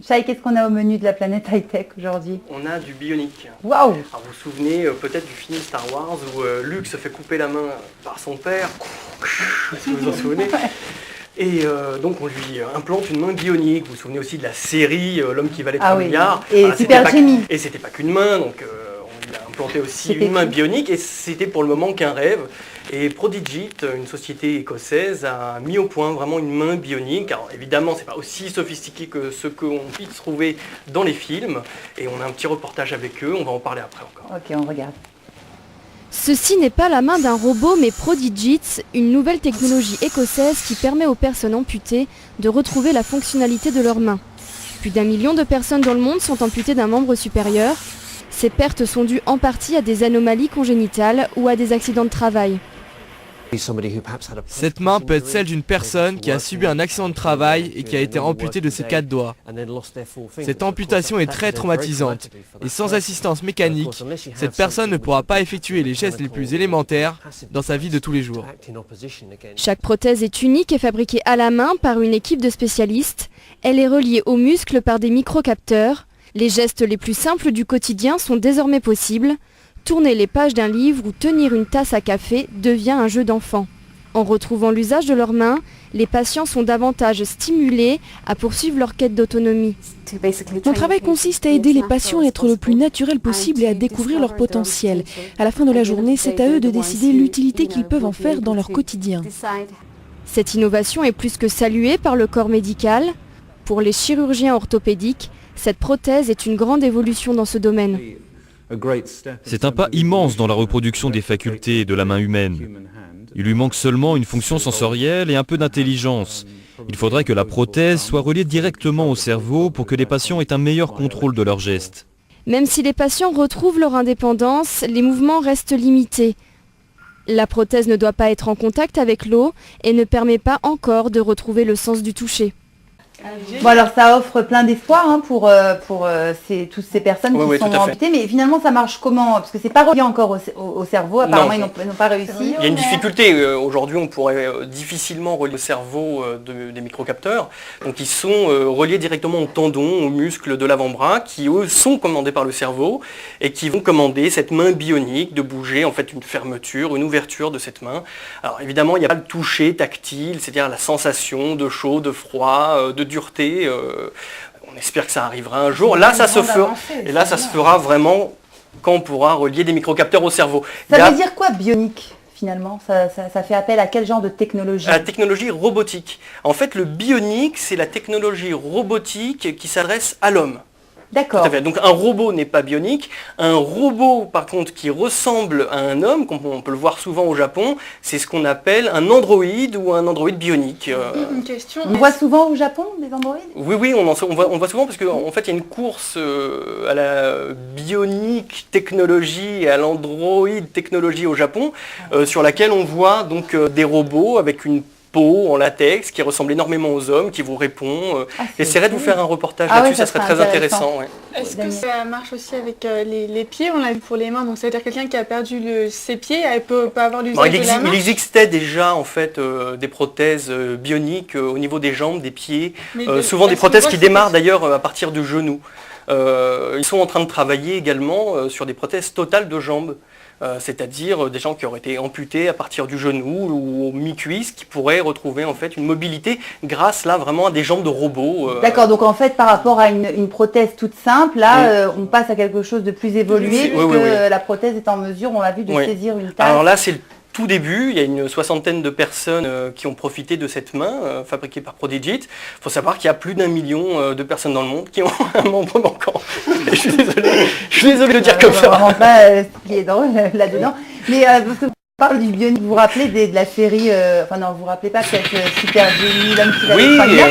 Shai, qu'est-ce qu'on a au menu de la planète high-tech aujourd'hui? On a du bionique. Waouh! Alors vous vous souvenez peut-être du film Star Wars où Luke se fait couper la main par son père. Est-ce que vous vous en souvenez? Et donc on lui implante une main bionique. Vous vous souvenez aussi de la série L'homme qui valait 3 milliards. Et voilà, Super Jimmy. Et c'était pas qu'une main, donc on lui a implanté aussi une main bionique et c'était pour le moment qu'un rêve. Et Prodigit, une société écossaise, a mis au point vraiment une main bionique. Alors évidemment, c'est pas aussi sophistiqué que ce qu'on peut trouver dans les films. Et on a un petit reportage avec eux, on va en parler après encore. Ok, on regarde. Ceci n'est pas la main d'un robot mais Prodigit, une nouvelle technologie écossaise qui permet aux personnes amputées de retrouver la fonctionnalité de leurs mains. Plus d'1 million de personnes dans le monde sont amputées d'un membre supérieur. Ces pertes sont dues en partie à des anomalies congénitales ou à des accidents de travail. Cette main peut être celle d'une personne qui a subi un accident de travail et qui a été amputée de ses 4 doigts. Cette amputation est très traumatisante et sans assistance mécanique, cette personne ne pourra pas effectuer les gestes les plus élémentaires dans sa vie de tous les jours. Chaque prothèse est unique et fabriquée à la main par une équipe de spécialistes. Elle est reliée aux muscles par des microcapteurs. Les gestes les plus simples du quotidien sont désormais possibles. Tourner les pages d'un livre ou tenir une tasse à café devient un jeu d'enfant. En retrouvant l'usage de leurs mains, les patients sont davantage stimulés à poursuivre leur quête d'autonomie. Mon travail consiste à aider les patients à être le plus naturel possible et à découvrir leur potentiel. À la fin de la journée, c'est à eux de décider l'utilité qu'ils peuvent en faire dans leur quotidien. Cette innovation est plus que saluée par le corps médical. Pour les chirurgiens orthopédiques, cette prothèse est une grande évolution dans ce domaine. C'est un pas immense dans la reproduction des facultés de la main humaine. Il lui manque seulement une fonction sensorielle et un peu d'intelligence. Il faudrait que la prothèse soit reliée directement au cerveau pour que les patients aient un meilleur contrôle de leurs gestes. Même si les patients retrouvent leur indépendance, les mouvements restent limités. La prothèse ne doit pas être en contact avec l'eau et ne permet pas encore de retrouver le sens du toucher. Bon, alors ça offre plein d'espoir hein, pour toutes ces personnes qui sont amputées, mais finalement ça marche comment? Parce que c'est pas relié encore au cerveau, apparemment ils n'ont pas réussi. Il y a une difficulté, aujourd'hui on pourrait difficilement relier le cerveau des microcapteurs, donc ils sont reliés directement aux tendons, aux muscles de l'avant-bras, qui eux sont commandés par le cerveau, et qui vont commander cette main bionique de bouger en fait une fermeture, une ouverture de cette main. Alors évidemment il n'y a pas le toucher tactile, c'est-à-dire la sensation de chaud, de froid, de dureté, on espère que ça arrivera un jour. Là, ça se fera vraiment quand on pourra relier des microcapteurs au cerveau. Ça veut dire quoi bionique finalement? Ça fait appel à quel genre de technologie? À la technologie robotique. En fait, le bionique, c'est la technologie robotique qui s'adresse à l'homme. D'accord. Donc un robot n'est pas bionique. Un robot, par contre, qui ressemble à un homme, comme on peut le voir souvent au Japon, c'est ce qu'on appelle un androïde ou un androïde bionique. Une question. On voit souvent au Japon des androïdes? Oui, on voit souvent parce qu'en fait, il y a une course à la bionique technologie et à l'androïde technologie au Japon, sur laquelle on voit donc des robots avec une peau en latex qui ressemble énormément aux hommes, qui vous répond. J'essaierai de vous faire un reportage là-dessus, ça serait très intéressant. Ouais. Est-ce que ça marche aussi avec les pieds? On l'a vu pour les mains, donc ça veut dire quelqu'un qui a perdu ses pieds, elle peut avoir l'usage de la main? Il existait déjà en fait des prothèses bioniques au niveau des jambes, des pieds, souvent des prothèses qui démarrent d'ailleurs à partir du genou. Ils sont en train de travailler également sur des prothèses totales de jambes. C'est-à-dire des gens qui auraient été amputés à partir du genou ou au mi-cuisse, qui pourraient retrouver en fait une mobilité grâce là vraiment à des jambes de robot. D'accord, donc en fait par rapport à une prothèse toute simple, là on passe à quelque chose de plus évolué, puisque la prothèse est en mesure, on l'a vu, de saisir une tasse. Alors là c'est le tout début, il y a une 60aine de personnes qui ont profité de cette main fabriquée par Prodigit. Il faut savoir qu'il y a plus d'1 million de personnes dans le monde qui ont un membre manquant. Je suis désolé de dire comme ça. Vraiment pas ce qui est drôle là-dedans. Mais parce que vous parlez du bionique, vous vous rappelez de la série, enfin non, vous vous rappelez pas peut-être Super Jimmy, l'homme qui valait 3 milliards,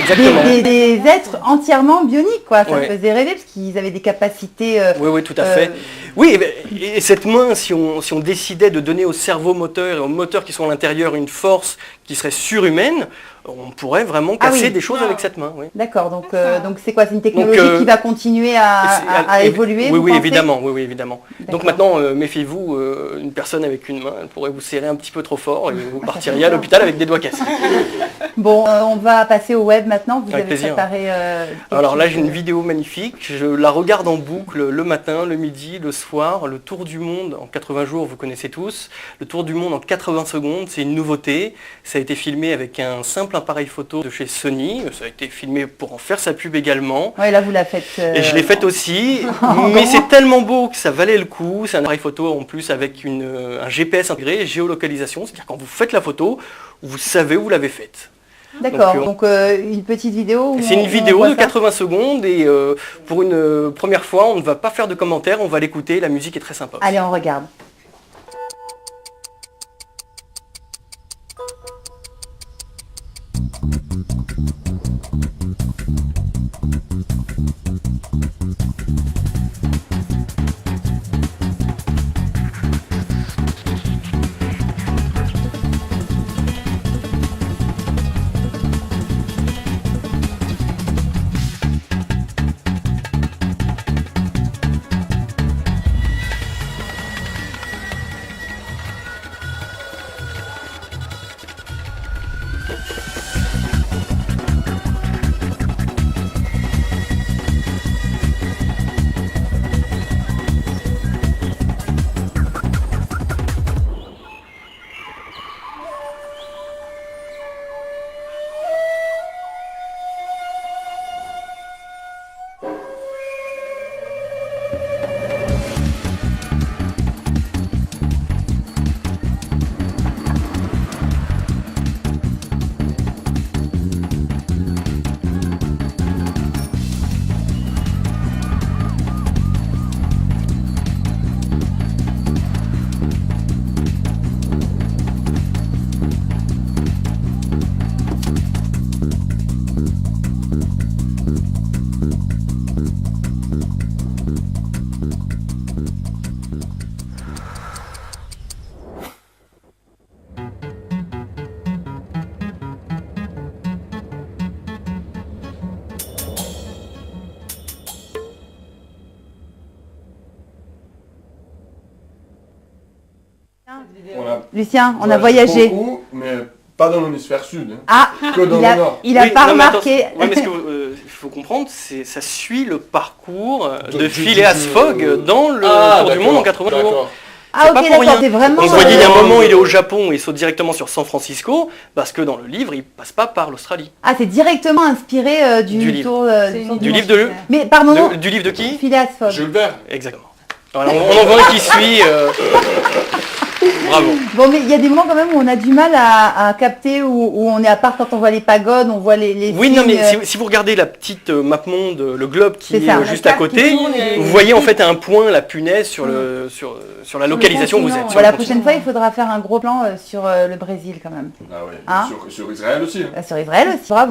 c'était des êtres entièrement bioniques, quoi. Ça faisait rêver parce qu'ils avaient des capacités. Oui, tout à fait. Oui, et cette main, si on décidait de donner au cerveau moteur et aux moteurs qui sont à l'intérieur une force qui serait surhumaine, on pourrait vraiment casser des choses avec cette main. Oui. D'accord, donc c'est quoi? C'est une technologie qui va continuer à évoluer? Oui, évidemment. Donc maintenant, méfiez-vous, une personne avec une main, elle pourrait vous serrer un petit peu trop fort et vous partiriez à l'hôpital avec des doigts cassés. Bon, on va passer au web maintenant. Vous avec avez plaisir. préparé... Alors là, j'ai une vidéo magnifique. Je la regarde en boucle le matin, le midi, le soir. Le tour du monde en 80 jours, vous connaissez tous. Le tour du monde en 80 secondes, c'est une nouveauté. Ça a été filmé avec un simple appareil photo de chez Sony. Ça a été filmé pour en faire sa pub également. Oui, là, vous la faites... Et je l'ai faite aussi. Mais c'est tellement beau que ça valait le coup. C'est un appareil photo en plus avec un GPS intégré, géolocalisation. C'est-à-dire quand vous faites la photo, vous savez où vous l'avez faite. D'accord, donc une petite vidéo. C'est une vidéo de 80 secondes et pour une première fois, on ne va pas faire de commentaires, on va l'écouter, la musique est très sympa. Allez, on regarde. Lucien, on a voyagé. Beaucoup, mais pas dans l'hémisphère sud. Ah, que dans le nord. Il a pas remarqué. Oui, mais ce qu'il faut comprendre, ça suit le parcours de Phileas Fogg dans le Tour du Monde en 80 jours. Ah, ok, d'accord, c'est vraiment... Vous voyez, il y a un moment, il est au Japon et il saute directement sur San Francisco, parce que dans le livre, il passe pas par l'Australie. Ah, c'est directement inspiré du livre. Tour Du livre de... Mais pardon, Du livre de qui? Phileas Fogg. Jules Verne. Exactement. Alors, on en voit un qui suit... Bravo. Bon, mais il y a des moments quand même où on a du mal à capter, où on est à part quand on voit les pagodes, on voit les oui, signes, non, mais si vous regardez la petite map monde, le globe qui est juste à côté, vous les voyez en fait un point, la punaise, sur la localisation où vous êtes. Bon, la prochaine fois, il faudra faire un gros plan sur le Brésil quand même. Ah oui, Hein sur Israël aussi. Sur Israël aussi, bravo.